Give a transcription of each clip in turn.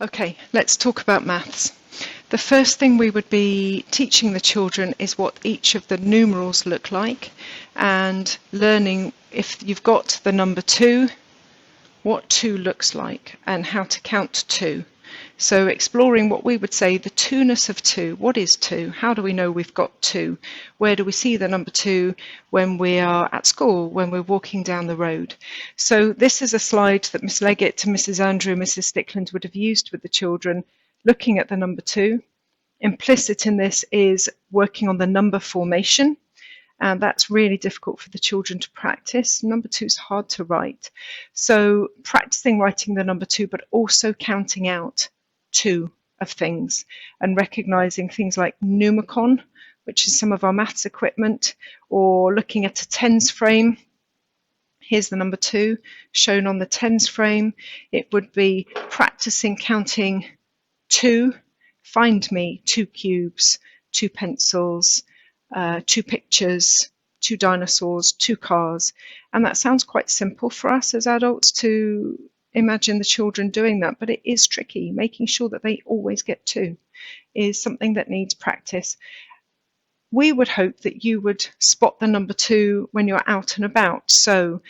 Okay, let's talk about maths. The first thing we would be teaching the children is what each of the numerals look like, and learning, if you've got the number 2, what 2 looks like and how to count 2. So exploring what we would say the 2-ness of 2. What is 2? How do we know we've got 2? Where do we see the number 2 when we are at school, when we're walking down the road? So this is a slide that Miss Leggett, Mrs. Andrew, Mrs. Stickland would have used with the children, looking at the number 2. Implicit in this is working on the number formation, and that's really difficult for the children to practice. Number 2 is hard to write. So practicing writing the number 2, but also counting out 2 of things and recognizing things like Numicon, which is some of our maths equipment, or looking at a tens frame. Here's the number 2 shown on the tens frame. It would be practicing counting 2, find me 2 cubes, 2 pencils, 2 pictures, 2 dinosaurs, 2 cars. And that sounds quite simple for us as adults to imagine the children doing that, but it is tricky. Making sure that they always get 2 is something that needs practice. We would hope that you would spot the number 2 when you're out and about. So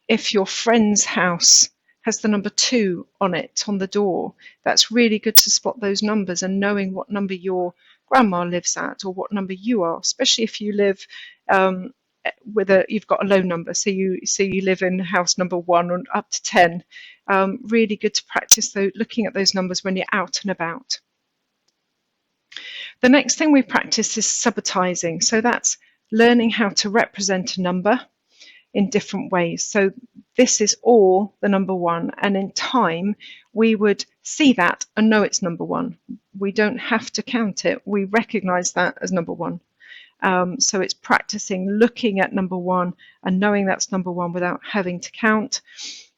if your friend's house has the number 2 on it, on the door, that's really good to spot those numbers and knowing what number your grandma lives at or what number you are, especially if you live you've got a low number, so you live in house number 1 or up to 10. Really good to practice looking at those numbers when you're out and about. The next thing we practice is subitizing. So that's learning how to represent a number in different ways. So this is all the number 1, and in time we would see that and know it's number 1. We don't have to count it, we recognize that as number 1. So it's practicing looking at number 1 and knowing that's number 1 without having to count.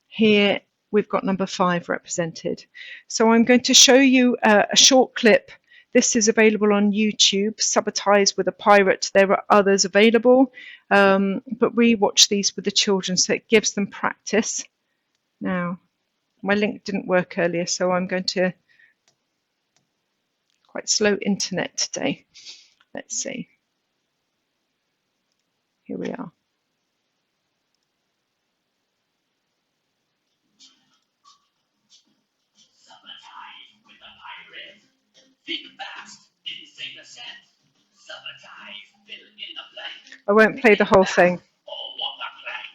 Here we've got number 5 represented. So I'm going to show you a short clip. This is available on YouTube, Subitize with a Pirate. There are others available, but we watch these with the children so it gives them practice. Now, my link didn't work earlier, so I'm going to, quite slow internet today. Let's see. Here we are. Subitize with a pirate. Think fast, insane ascent. Subitize, fill in the blank. I won't play the whole thing. Oh, what a blank.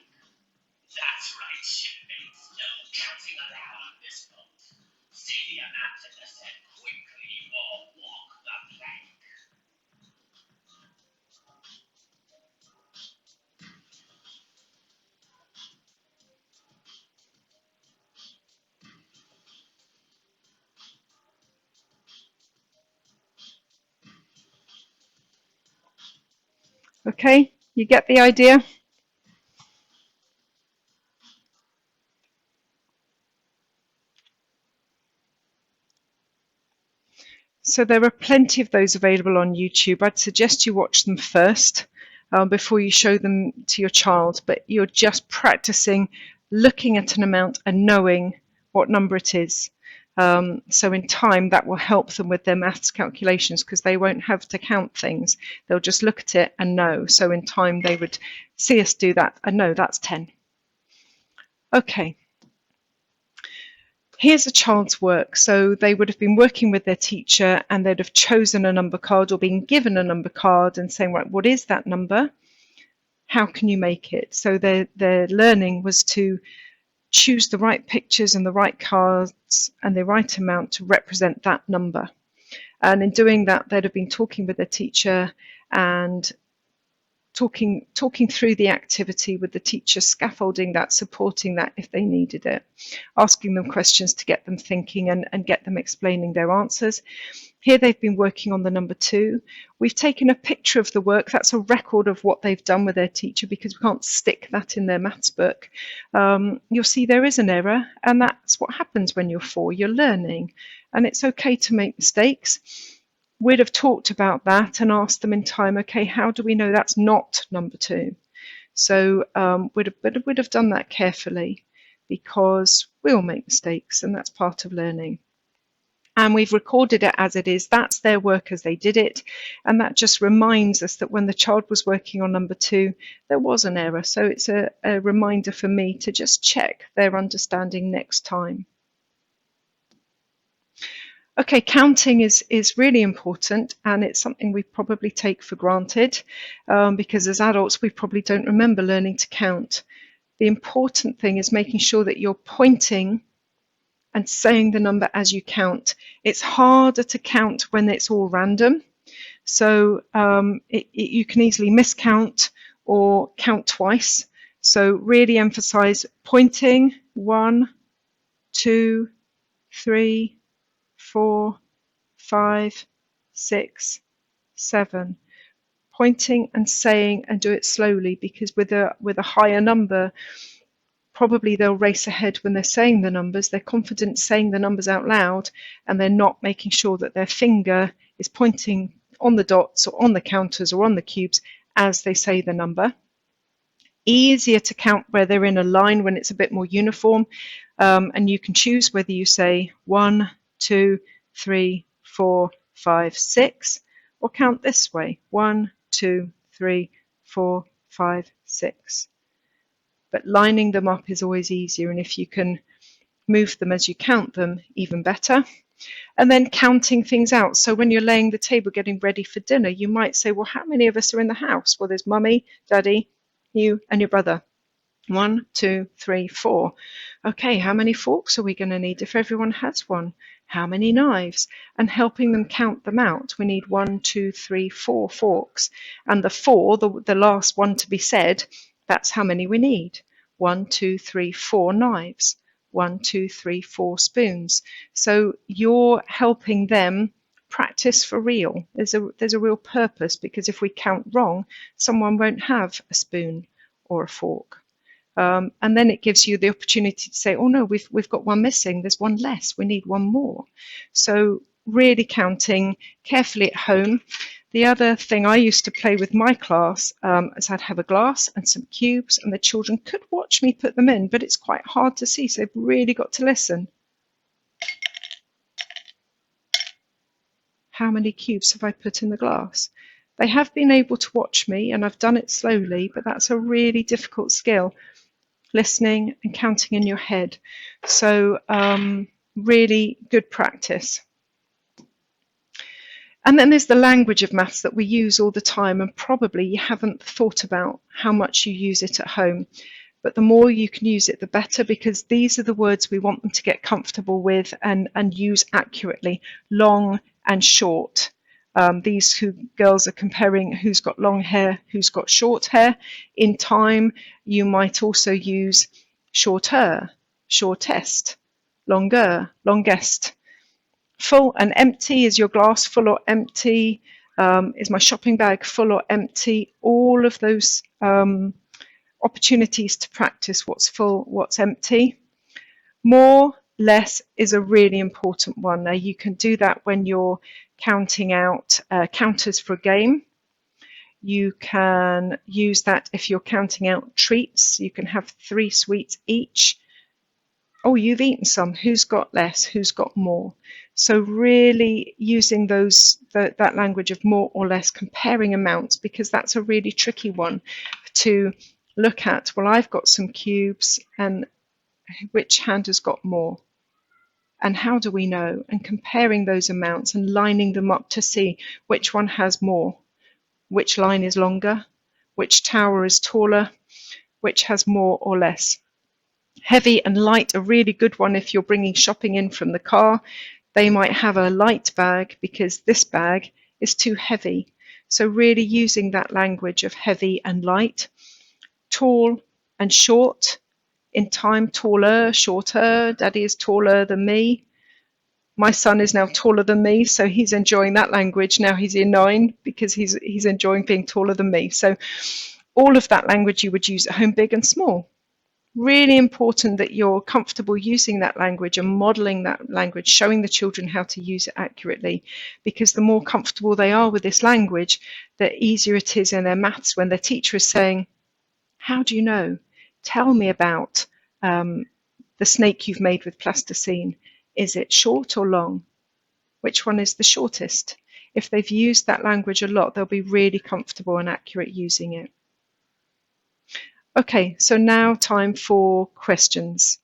That's right, shipmates. No counting allowed on this boat. See the amount of descent quickly or walk the plank. Okay, you get the idea? So there are plenty of those available on YouTube. I'd suggest you watch them first before you show them to your child, but you're just practicing looking at an amount and knowing what number it is. So in time that will help them with their maths calculations because they won't have to count things. They'll just look at it and know. So in time they would see us do that and know that's 10. Okay. Here's a child's work. So they would have been working with their teacher and they'd have chosen a number card or been given a number card and saying, right, what is that number? How can you make it? So their learning was to choose the right pictures and the right cards and the right amount to represent that number. And in doing that, they'd have been talking with their teacher and talking through the activity with the teacher, scaffolding that, supporting that if they needed it, asking them questions to get them thinking and get them explaining their answers. Here they've been working on the number 2. We've taken a picture of the work. That's a record of what they've done with their teacher because we can't stick that in their maths book. You'll see there is an error, and that's what happens when you're 4. You're learning, and it's okay to make mistakes. We'd have talked about that and asked them in time, okay, how do we know that's not number 2? So we'd have done that carefully because we all make mistakes and that's part of learning. and we've recorded it as it is. That's their work as they did it, and that just reminds us that when the child was working on number 2, there was an error. So it's a reminder for me to just check their understanding next time. Okay, counting is really important, and it's something we probably take for granted because as adults we probably don't remember learning to count. The important thing is making sure that you're pointing and saying the number as you count. It's harder to count when it's all random, so you can easily miscount or count twice. So really emphasize pointing 1, 2, 3, 4, 5, 6, 7. Pointing and saying, and do it slowly, because with a higher number, probably they'll race ahead when they're saying the numbers. They're confident saying the numbers out loud, and they're not making sure that their finger is pointing on the dots or on the counters or on the cubes as they say the number. Easier to count where they're in a line when it's a bit more uniform, and you can choose whether you say 1, 2, 3, 4, 5, 6, or count this way, 1, 2, 3, 4, 5, 6. But lining them up is always easier, and if you can move them as you count them, even better. And then counting things out. So when you're laying the table getting ready for dinner, you might say, well, how many of us are in the house? Well, there's mummy, daddy, you, and your brother. 1, 2, 3, 4. Okay, how many forks are we going to need if everyone has one? How many knives? And helping them count them out. We need 1, 2, 3, 4 forks. And the 4, the last one to be said, that's how many we need. 1, 2, 3, 4 knives. 1, 2, 3, 4 spoons. So you're helping them practice for real. There's a real purpose, because if we count wrong, someone won't have a spoon or a fork. And then it gives you the opportunity to say, oh no, we've got one missing, there's one less, we need one more. So really counting carefully at home. The other thing I used to play with my class is I'd have a glass and some cubes, and the children could watch me put them in, but it's quite hard to see, so they've really got to listen. How many cubes have I put in the glass? They have been able to watch me, and I've done it slowly, but that's a really difficult skill. Listening and counting in your head. So really good practice. And then there's the language of maths that we use all the time, and probably you haven't thought about how much you use it at home. But the more you can use it, the better, because these are the words we want them to get comfortable with and use accurately, long and short. These girls are comparing who's got long hair, who's got short hair. In time, you might also use shorter, shortest, longer, longest. Full and empty, is your glass full or empty? Is my shopping bag full or empty? All of those opportunities to practice what's full, what's empty. More, less is a really important one. Now you can do that when you're counting out counters for a game. You can use that if you're counting out treats. You can have 3 sweets each. Oh, you've eaten some. Who's got less? Who's got more? So really using that language of more or less, comparing amounts, because that's a really tricky one to look at. Well, I've got some cubes, and which hand has got more? And how do we know? And comparing those amounts and lining them up to see which one has more, which line is longer, which tower is taller, which has more or less. Heavy and light, a really good one if you're bringing shopping in from the car. They might have a light bag because this bag is too heavy. So really using that language of heavy and light. Tall and short. In time, taller, shorter. Daddy is taller than me. My son is now taller than me, so he's enjoying that language. Now he's in 9 because he's enjoying being taller than me. So all of that language you would use at home, big and small. Really important that you're comfortable using that language and modeling that language, showing the children how to use it accurately, because the more comfortable they are with this language, the easier it is in their maths when their teacher is saying, how do you know? Tell me about the snake you've made with plasticine. Is it short or long? which one is the shortest. If they've used that language a lot, they'll be really comfortable and accurate using it. Okay, so now time for questions.